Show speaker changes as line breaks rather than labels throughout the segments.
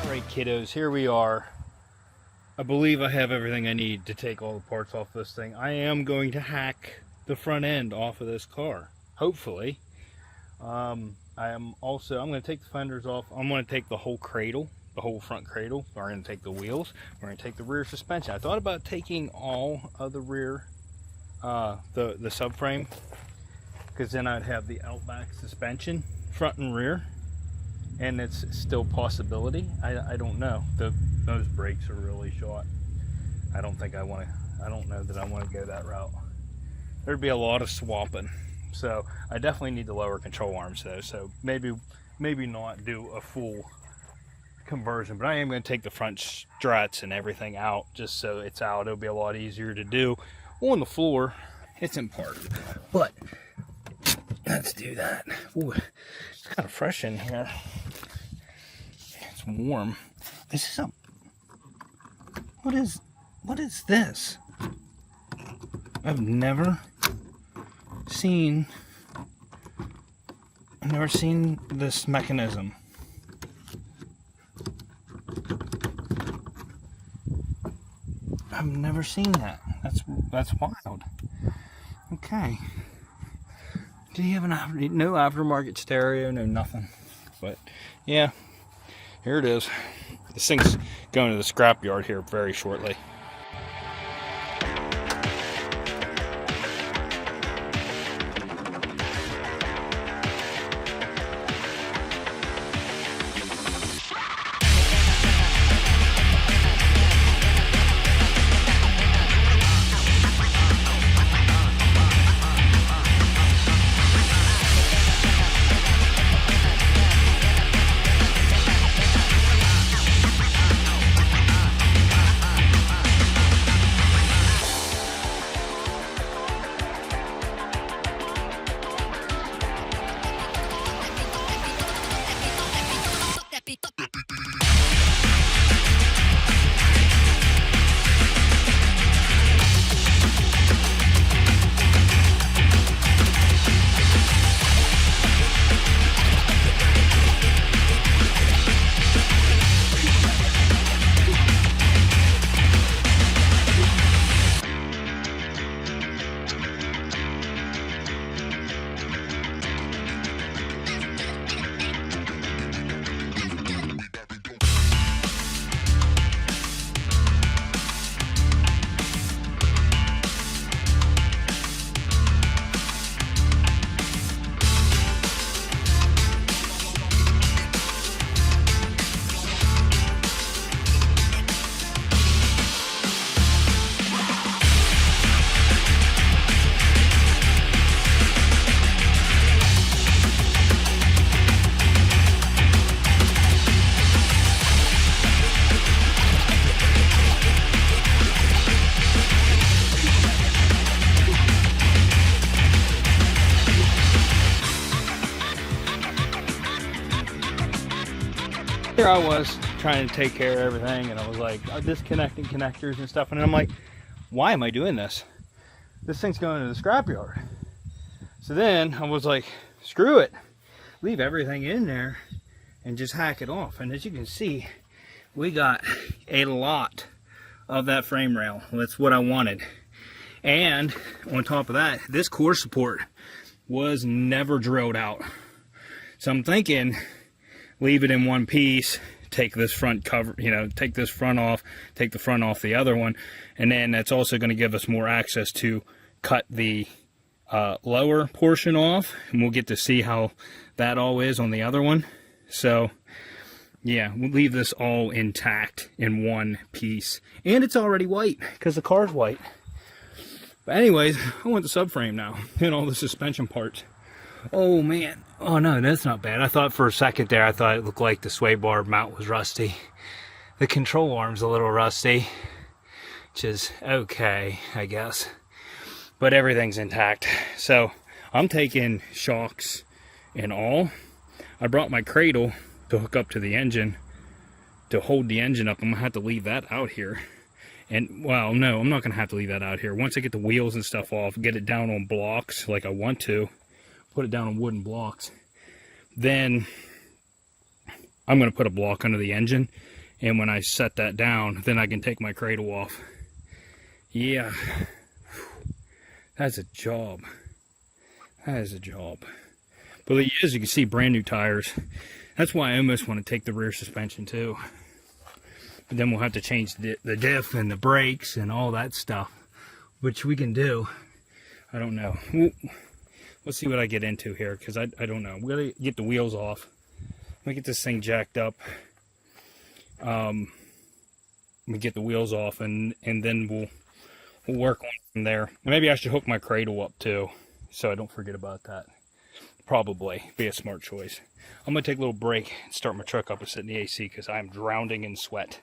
Alright kiddos, here we are. I believe I have everything I need to take all the parts off this thing. I am going to hack the front end off of this car, hopefully. I'm going to take the fenders off. I'm going to take the whole cradle, the whole front cradle. We're going to take the wheels. We're going to take the rear suspension. I thought about taking all of the rear, the subframe, because then I'd have the outback suspension, front and rear, and it's still a possibility. I don't know. Those brakes are really short. I don't think I want to. I don't know that I want to go that route. There'd be a lot of swapping. So I definitely need the lower control arms though, so maybe not do a full conversion, but I am going to take the front struts and everything out just so it's out. It'll be a lot easier to do on the floor. It's important, but let's do that. Ooh, it's kind of fresh in here. It's warm. This is what is this? I've never seen this mechanism. I've never seen that. That's wild. Okay. Do you have no aftermarket stereo, no nothing? But yeah, here it is. This thing's going to the scrapyard here very shortly. Here I was trying to take care of everything, and I was like disconnecting connectors and stuff, and I'm like, why am I doing this? This thing's going to the scrapyard. So then I was like, screw it, leave everything in there and just hack it off. And as you can see, we got a lot of that frame rail. That's what I wanted. And on top of that, this core support was never drilled out. So I'm thinking, leave it in one piece, take this front cover, take this front off, take the front off the other one, and then that's also going to give us more access to cut the lower portion off, and we'll get to see how that all is on the other one. So yeah, we'll leave this all intact in one piece, and it's already white because the car's white. But anyways, I want the subframe now and all the suspension parts. Oh man, oh no, that's not bad. I thought for a second there, I thought it looked like the sway bar mount was rusty. The control arm's a little rusty, which is okay, I guess. But everything's intact. So I'm taking shocks and all. I brought my cradle to hook up to the engine, to hold the engine up. I'm gonna have to leave that out here. And well, no, I'm not gonna have to leave that out here. Once I get the wheels and stuff off, get it down on blocks like I want to, put it down on wooden blocks, then I'm going to put a block under the engine, and when I set that down, then I can take my cradle off. Yeah, that's a job. That is a job. But as you can see, brand new tires. That's why I almost want to take the rear suspension too. But then we'll have to change the diff and the brakes and all that stuff, which we can do. I don't know. Let's see what I get into here, because I don't know. We're going to get the wheels off. Let me get this thing jacked up. We get the wheels off, and then we'll work on it from there. And maybe I should hook my cradle up too, so I don't forget about that. Probably be a smart choice. I'm going to take a little break and start my truck up and sit in the AC, because I'm drowning in sweat.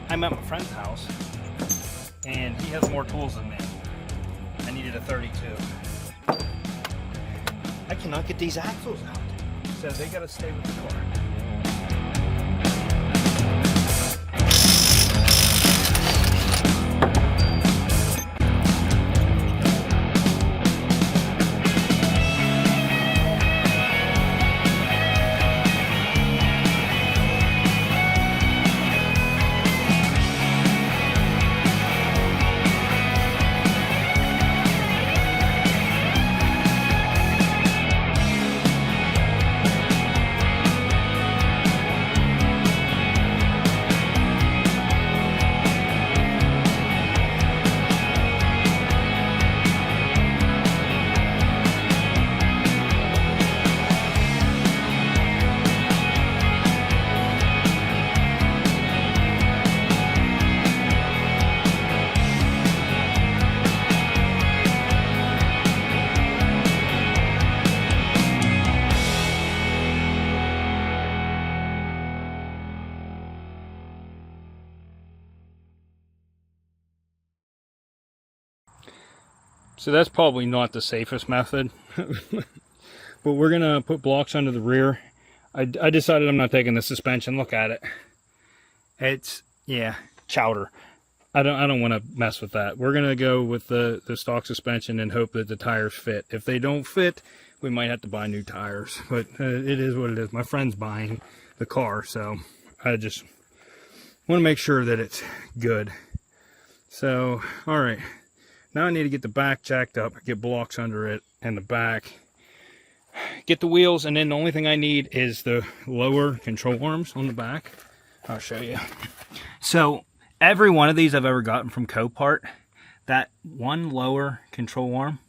I'm at my friend's house, and he has more tools than me. I needed a 32. I cannot get these axles out. So they gotta stay with the car. So that's probably not the safest method, but we're gonna put blocks under the rear. I decided I'm not taking the suspension. Look at it. It's, yeah, chowder. I don't want to mess with that. We're gonna go with the stock suspension and hope that the tires fit. If they don't fit, we might have to buy new tires, but it is what it is. My friend's buying the car, so I just want to make sure that it's good. So, all right. Now I need to get the back jacked up, get blocks under it, and the back. Get the wheels, and then the only thing I need is the lower control arms on the back. I'll show you. So, every one of these I've ever gotten from Copart, that one lower control arm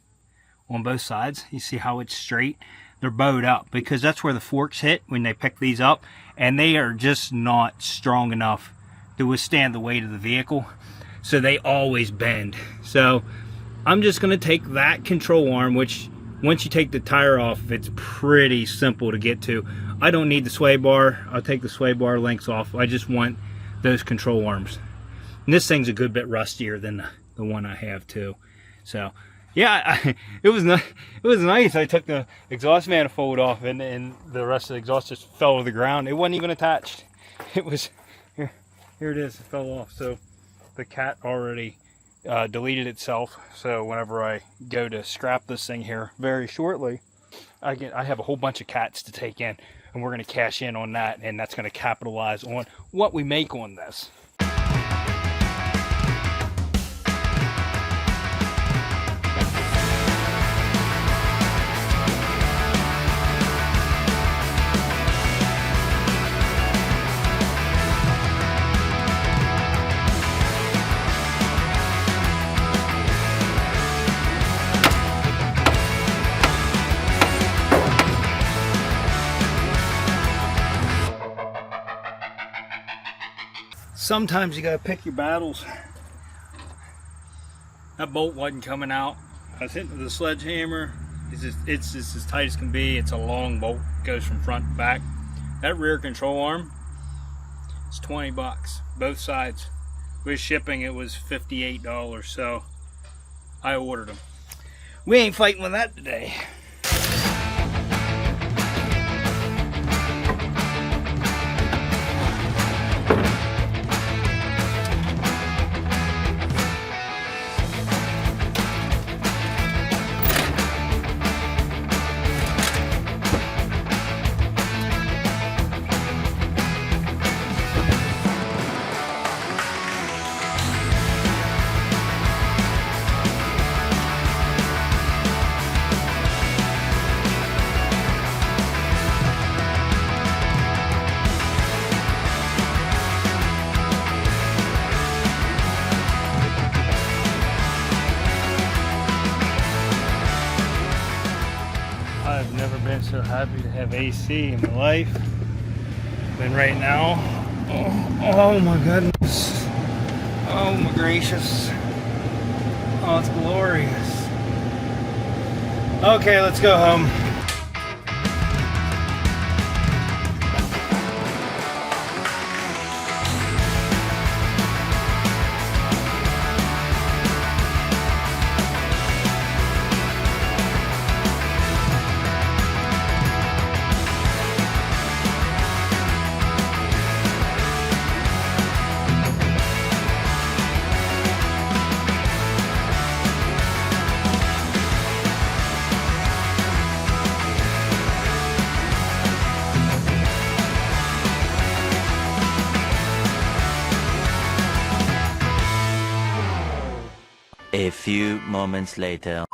on both sides, you see how it's straight? They're bowed up, because that's where the forks hit when they pick these up, and they are just not strong enough to withstand the weight of the vehicle. So they always bend. So I'm just going to take that control arm, which once you take the tire off, it's pretty simple to get to. I don't need the sway bar. I'll take the sway bar lengths off. I just want those control arms. And this thing's a good bit rustier than the one I have too. So yeah, it was nice. I took the exhaust manifold off, and the rest of the exhaust just fell to the ground. It wasn't even attached. It was, here it is, it fell off. So the cat already deleted itself, so whenever I go to scrap this thing here very shortly, I have a whole bunch of cats to take in, and we're going to cash in on that, and that's going to capitalize on what we make on this. Sometimes you gotta pick your battles. That bolt wasn't coming out. I was hitting with the sledgehammer. It's just as tight as can be. It's a long bolt, goes from front to back. That rear control arm is 20 bucks, both sides. With shipping, it was $58, so I ordered them. We ain't fighting with that today. I've never been so happy to have AC in my life than right now. Oh my goodness. Oh my gracious. Oh, it's glorious. Okay, let's go home.
A few moments later.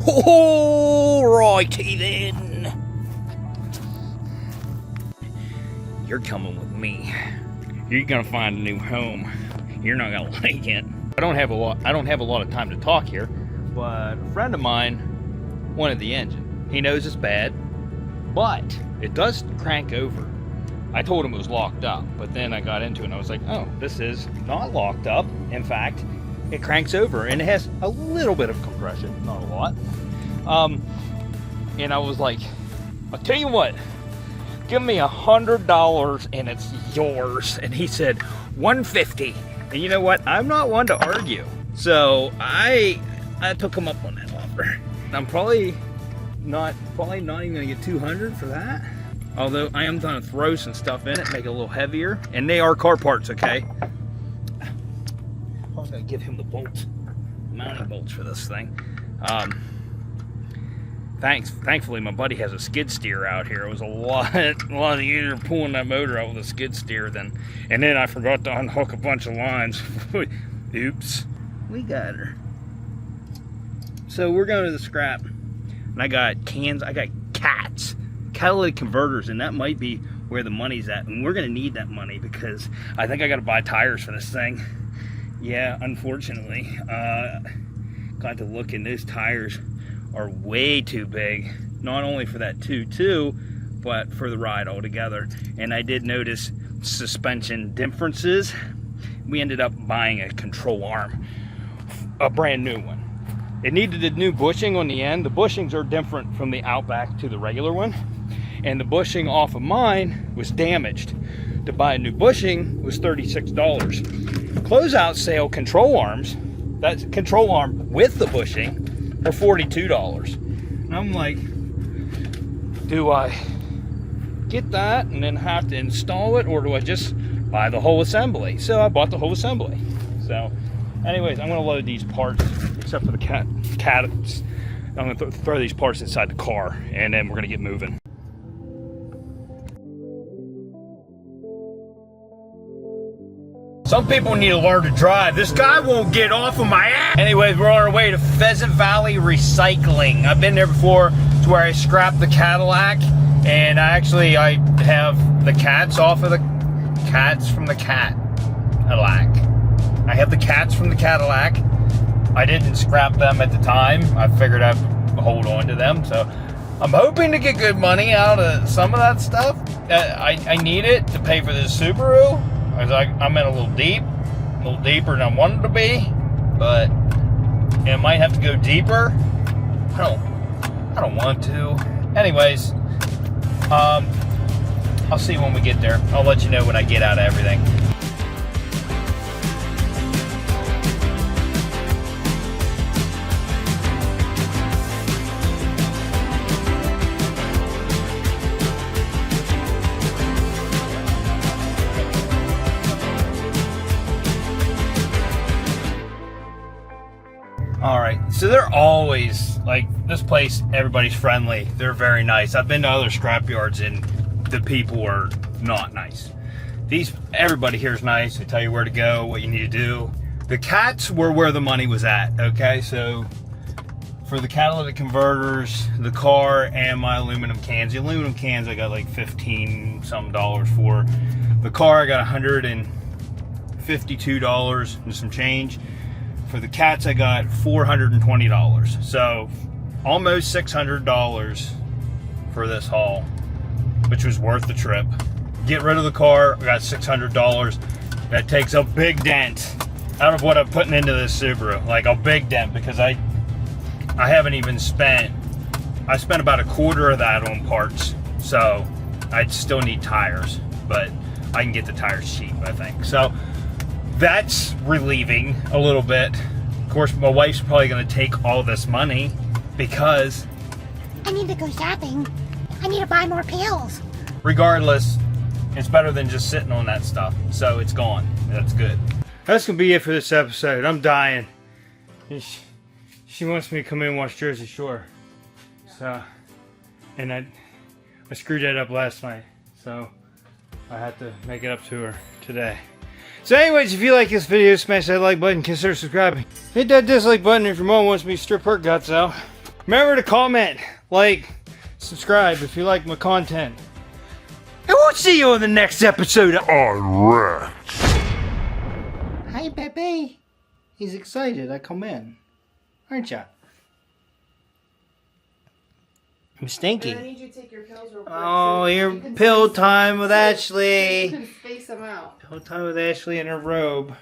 Alrighty then. You're coming with me. You're gonna find a new home. You're not gonna like it. I don't have a lot of time to talk here, but a friend of mine wanted the engine. He knows it's bad, but it does crank over. I told him it was locked up, but then I got into it and I was like, oh, this is not locked up. In fact, it cranks over and it has a little bit of compression, not a lot. And I was like, I'll tell you what, give me $100 and it's yours. And he said $150. And you know what? I'm not one to argue. So I took him up on that offer. I'm probably not even gonna get $200 for that. Although I am gonna throw some stuff in it, make it a little heavier. And they are car parts, okay? I was gonna give him the bolts, mounting bolts for this thing. Thankfully, my buddy has a skid steer out here. It was a lot easier pulling that motor out with a skid steer than. And then I forgot to unhook a bunch of lines. Oops. We got her. So we're going to the scrap. And I got cans. I got cats. Catalytic converters. And that might be where the money's at. And we're going to need that money because I think I got to buy tires for this thing. Yeah, unfortunately. Got to look, and those tires are way too big, not only for that 2.2 but for the ride altogether. And I did notice suspension differences. We ended up buying a control arm, a brand new one. It needed a new bushing on the end. The bushings are different from the Outback to the regular one, and the bushing off of mine was damaged. To buy a new bushing was $36. Closeout sale control arms, that's control arm with the bushing, for $42. And I'm like, do I get that and then have to install it, or do I just buy the whole assembly? So I bought the whole assembly. So anyways, I'm going to load these parts, except for the cats. I'm going to throw these parts inside the car, and then we're going to get moving. Some people need to learn to drive. This guy won't get off of my ass. Anyways, we're on our way to Pheasant Valley Recycling. I've been there before, to where I scrapped the Cadillac, and I have the cats off of the cats from the Cadillac. I have the cats from the Cadillac. I didn't scrap them at the time. I figured I'd hold on to them. So I'm hoping to get good money out of some of that stuff. I need it to pay for this Subaru. I was like, I'm in a little deeper than I wanted to be, but it might have to go deeper. I don't want to. Anyways, I'll see when we get there. I'll let you know when I get out of everything. Alright, so they're always, like, this place, everybody's friendly. They're very nice. I've been to other scrap yards and the people are not nice. Everybody here is nice. They tell you where to go, what you need to do. The cats were where the money was at, okay? So, for the catalytic converters, the car, and my aluminum cans. The aluminum cans I got like $15-some for. The car I got $152 and some change. For the cats, I got $420. So almost $600 for this haul, which was worth the trip. Get rid of the car, I got $600. That takes a big dent out of what I'm putting into this Subaru. Like a big dent, because I haven't even spent, I spent about a quarter of that on parts. So I'd still need tires, but I can get the tires cheap, I think. So that's relieving a little bit. Of course, my wife's probably going to take all this money because
I need to go shopping. I need to buy more pills.
Regardless, it's better than just sitting on that stuff. So it's gone. That's good. That's going to be it for this episode. I'm dying. She wants me to come in and watch Jersey Shore. So, and I screwed that up last night. So I had to make it up to her today. So anyways, if you like this video, smash that like button, consider subscribing. Hit that dislike button if your mom wants me to strip her guts out. Remember to comment, like, subscribe if you like my content. And we'll see you on the next episode of Unwrecked. Hi, Pepe. He's excited I come in. Aren't ya? I'm stinky.
I need you to take your pills real quick.
Oh,
so
your
you can
pill
space-
time with
so
Ashley.
You can space them out.
Pill time with Ashley in her robe.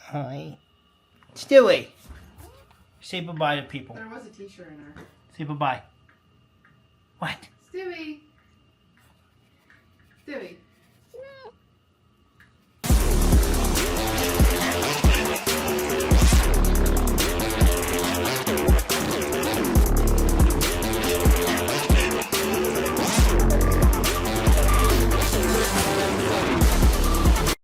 Hi. Stewie. Say bye-bye to people.
There was a t-shirt in there.
Say bye-bye. What?
Stewie. Stewie.